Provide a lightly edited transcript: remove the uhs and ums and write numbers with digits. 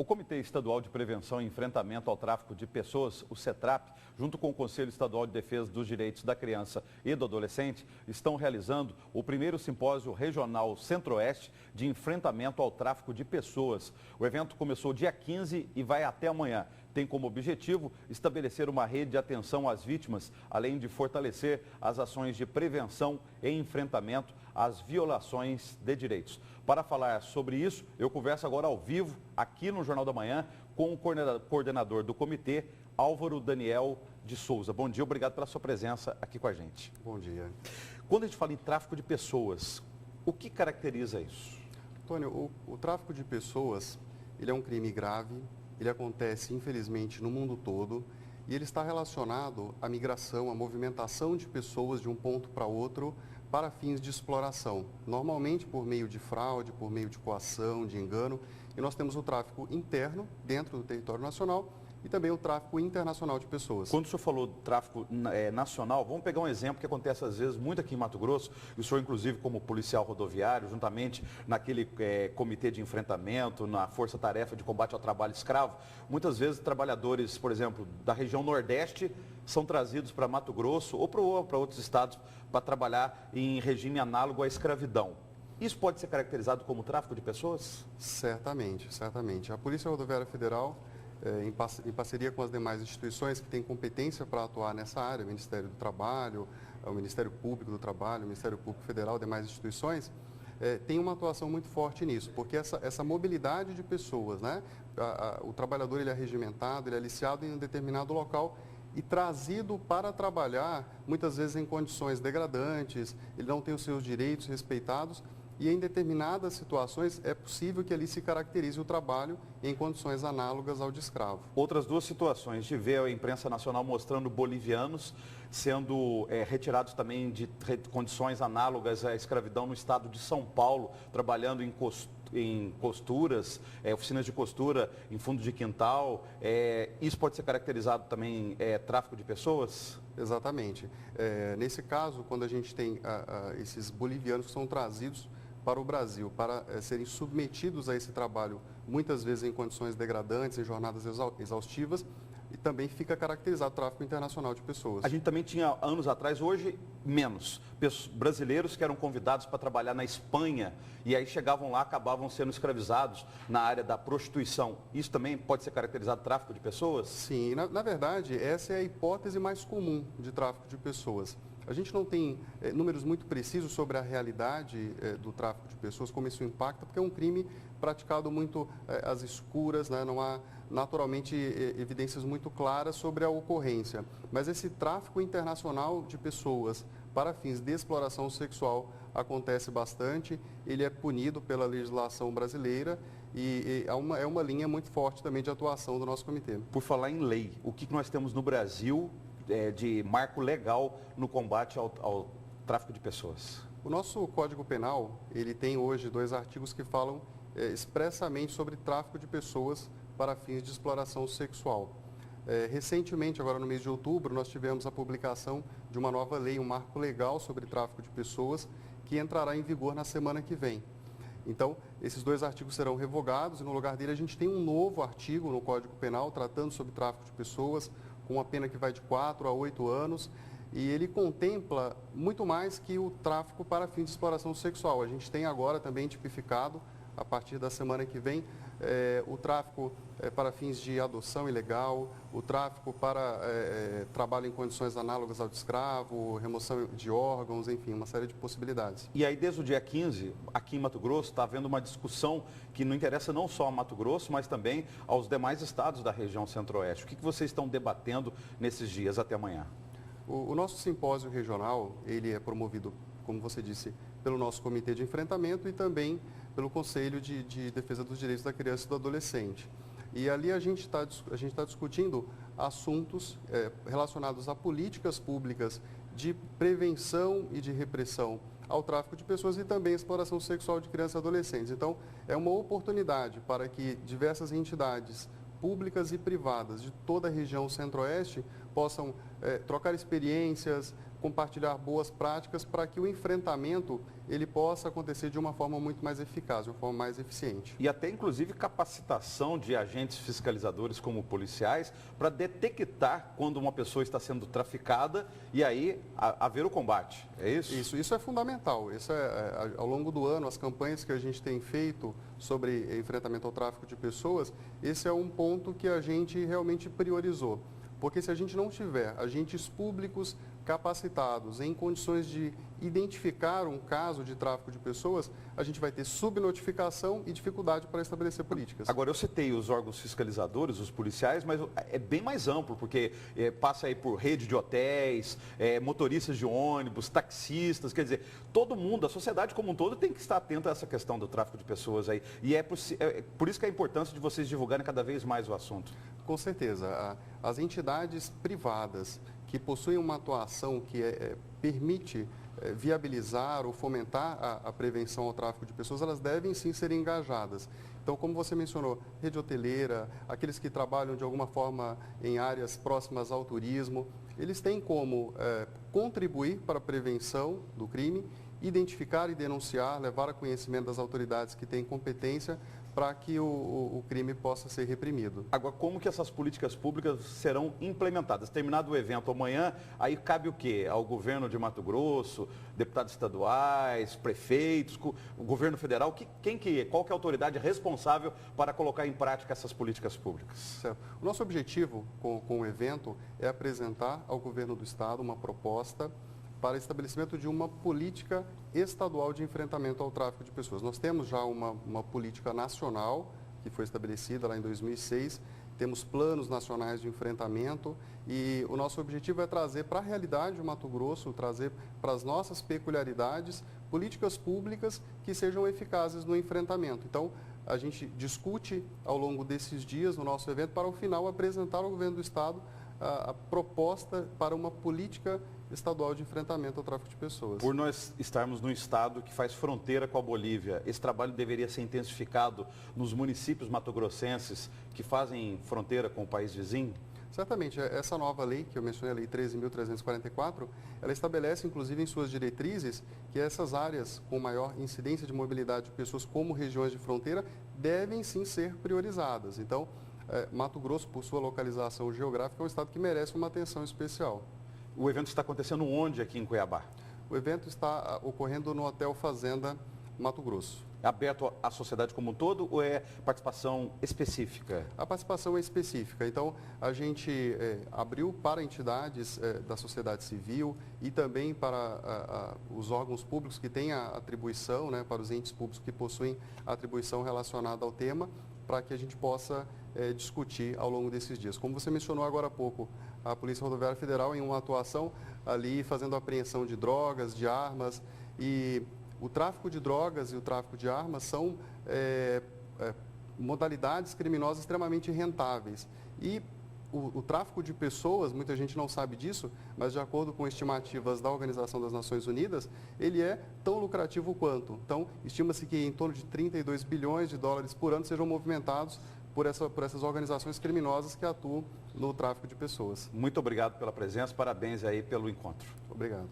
O Comitê Estadual de Prevenção e Enfrentamento ao Tráfico de Pessoas, o CETRAP, junto com o Conselho Estadual de Defesa dos Direitos da Criança e do Adolescente, estão realizando o primeiro simpósio regional Centro-Oeste de enfrentamento ao tráfico de pessoas. O evento começou dia 15 e vai até amanhã. Tem como objetivo estabelecer uma rede de atenção às vítimas, além de fortalecer as ações de prevenção e enfrentamento às violações de direitos. Para falar sobre isso, eu converso agora ao vivo, aqui no Jornal da Manhã, com o coordenador do comitê, Álvaro Daniel de Souza. Bom dia, obrigado pela sua presença aqui com a gente. Bom dia. Quando a gente fala em tráfico de pessoas, o que caracteriza isso? Antônio, o tráfico de pessoas, ele é um crime grave, ele acontece, infelizmente, no mundo todo e ele está relacionado à migração, à movimentação de pessoas de um ponto para outro para fins de exploração, normalmente por meio de fraude, por meio de coação, de engano. E nós temos o tráfico interno, dentro do território nacional, e também o tráfico internacional de pessoas. Quando o senhor falou do tráfico nacional, vamos pegar um exemplo que acontece às vezes muito aqui em Mato Grosso, e o senhor inclusive como policial rodoviário, juntamente naquele comitê de enfrentamento, na força-tarefa de combate ao trabalho escravo, muitas vezes trabalhadores, por exemplo, da região Nordeste, são trazidos para Mato Grosso ou para outros estados para trabalhar em regime análogo à escravidão. Isso pode ser caracterizado como tráfico de pessoas? Certamente, certamente. A Polícia Rodoviária Federal, em parceria com as demais instituições que têm competência para atuar nessa área, o Ministério do Trabalho, o Ministério Público do Trabalho, o Ministério Público Federal, demais instituições, tem uma atuação muito forte nisso, porque essa mobilidade de pessoas, né? O trabalhador ele é regimentado, ele é aliciado em um determinado local e trazido para trabalhar, muitas vezes em condições degradantes, ele não tem os seus direitos respeitados. E em determinadas situações é possível que ali se caracterize o trabalho em condições análogas ao de escravo. Outras duas situações, a gente vê a imprensa nacional mostrando bolivianos sendo retirados também de condições análogas à escravidão no estado de São Paulo, trabalhando em costuras, oficinas de costura, em fundo de quintal. Isso pode ser caracterizado também tráfico de pessoas? Exatamente. Nesse caso, quando a gente tem esses bolivianos que são trazidos para o Brasil, para serem submetidos a esse trabalho, muitas vezes em condições degradantes, em jornadas exaustivas, e também fica caracterizado o tráfico internacional de pessoas. A gente também tinha, anos atrás, hoje, menos. Brasileiros que eram convidados para trabalhar na Espanha e aí chegavam lá, acabavam sendo escravizados na área da prostituição. Isso também pode ser caracterizado tráfico de pessoas? Sim, na verdade, essa é a hipótese mais comum de tráfico de pessoas. A gente não tem números muito precisos sobre a realidade do tráfico de pessoas, como isso impacta, porque é um crime praticado muito às escuras, né? Não há naturalmente evidências muito claras sobre a ocorrência. Mas esse tráfico internacional de pessoas para fins de exploração sexual acontece bastante, ele é punido pela legislação brasileira e é uma linha muito forte também de atuação do nosso comitê. Por falar em lei, o que nós temos no Brasil de marco legal no combate ao tráfico de pessoas? O nosso Código Penal, ele tem hoje 2 artigos que falam expressamente sobre tráfico de pessoas para fins de exploração sexual. Recentemente, agora no mês de outubro, nós tivemos a publicação de uma nova lei, um marco legal sobre tráfico de pessoas, que entrará em vigor na semana que vem. Então, esses 2 artigos serão revogados e no lugar dele a gente tem um novo artigo no Código Penal tratando sobre tráfico de pessoas, com uma pena que vai de 4 a 8 anos, e ele contempla muito mais que o tráfico para fins de exploração sexual. A gente tem agora também tipificado, a partir da semana que vem, o tráfico para fins de adoção ilegal, o tráfico para trabalho em condições análogas ao de escravo, remoção de órgãos, enfim, uma série de possibilidades. E aí, desde o dia 15, aqui em Mato Grosso, está havendo uma discussão que não interessa não só a Mato Grosso, mas também aos demais estados da região Centro-Oeste. O que vocês estão debatendo nesses dias até amanhã? O nosso simpósio regional, ele é promovido, como você disse, pelo nosso Comitê de Enfrentamento e também pelo Conselho de Defesa dos Direitos da Criança e do Adolescente. E ali a gente está discutindo assuntos relacionados a políticas públicas de prevenção e de repressão ao tráfico de pessoas e também exploração sexual de crianças e adolescentes. Então, é uma oportunidade para que diversas entidades públicas e privadas de toda a região Centro-Oeste possam trocar experiências, compartilhar boas práticas para que o enfrentamento ele possa acontecer de uma forma muito mais eficaz, de uma forma mais eficiente. E até, inclusive, capacitação de agentes fiscalizadores como policiais para detectar quando uma pessoa está sendo traficada e aí haver o combate. É isso? Isso é fundamental. Ao longo do ano, as campanhas que a gente tem feito sobre enfrentamento ao tráfico de pessoas, esse é um ponto que a gente realmente priorizou. Porque se a gente não tiver agentes públicos capacitados em condições de identificar um caso de tráfico de pessoas, a gente vai ter subnotificação e dificuldade para estabelecer políticas. Agora, eu citei os órgãos fiscalizadores, os policiais, mas é bem mais amplo, porque passa aí por rede de hotéis, motoristas de ônibus, taxistas, quer dizer, todo mundo, a sociedade como um todo tem que estar atenta a essa questão do tráfico de pessoas aí. E por isso que é a importância de vocês divulgarem cada vez mais o assunto. Com certeza. As entidades privadas que possuem uma atuação que permite viabilizar ou fomentar a prevenção ao tráfico de pessoas, elas devem sim ser engajadas. Então, como você mencionou, rede hoteleira, aqueles que trabalham de alguma forma em áreas próximas ao turismo, eles têm como contribuir para a prevenção do crime, identificar e denunciar, levar a conhecimento das autoridades que têm competência para que o crime possa ser reprimido. Agora, como que essas políticas públicas serão implementadas? Terminado o evento amanhã, aí cabe o quê? Ao governo de Mato Grosso, deputados estaduais, prefeitos, o governo federal? Qual que é a autoridade responsável para colocar em prática essas políticas públicas? Certo. O nosso objetivo com o evento é apresentar ao governo do estado uma proposta para estabelecimento de uma política estadual de enfrentamento ao tráfico de pessoas. Nós temos já uma política nacional que foi estabelecida lá em 2006, temos planos nacionais de enfrentamento e o nosso objetivo é trazer para a realidade do Mato Grosso, trazer para as nossas peculiaridades, políticas públicas que sejam eficazes no enfrentamento. Então, a gente discute ao longo desses dias no nosso evento para, ao final, apresentar ao governo do estado a proposta para uma política estadual de enfrentamento ao tráfico de pessoas. Por nós estarmos num estado que faz fronteira com a Bolívia, esse trabalho deveria ser intensificado nos municípios matogrossenses que fazem fronteira com o país vizinho? Certamente. Essa nova lei, que eu mencionei, a Lei 13.344, ela estabelece, inclusive, em suas diretrizes, que essas áreas com maior incidência de mobilidade de pessoas, como regiões de fronteira, devem sim ser priorizadas. Então, Mato Grosso, por sua localização geográfica, é um estado que merece uma atenção especial. O evento está acontecendo onde aqui em Cuiabá? O evento está ocorrendo no Hotel Fazenda Mato Grosso. É aberto à sociedade como um todo ou é participação específica? A participação é específica. Então, a gente abriu para entidades da sociedade civil e também para os órgãos públicos que têm a atribuição, né, para os entes públicos que possuem a atribuição relacionada ao tema, para que a gente possa discutir ao longo desses dias. Como você mencionou agora há pouco, a Polícia Rodoviária Federal em uma atuação ali fazendo apreensão de drogas, de armas, e o tráfico de drogas e o tráfico de armas são modalidades criminosas extremamente rentáveis. E o tráfico de pessoas, muita gente não sabe disso, mas de acordo com estimativas da Organização das Nações Unidas, ele é tão lucrativo quanto. Então, estima-se que em torno de 32 bilhões de dólares por ano sejam movimentados por essas organizações criminosas que atuam no tráfico de pessoas. Muito obrigado pela presença, parabéns aí pelo encontro. Obrigado.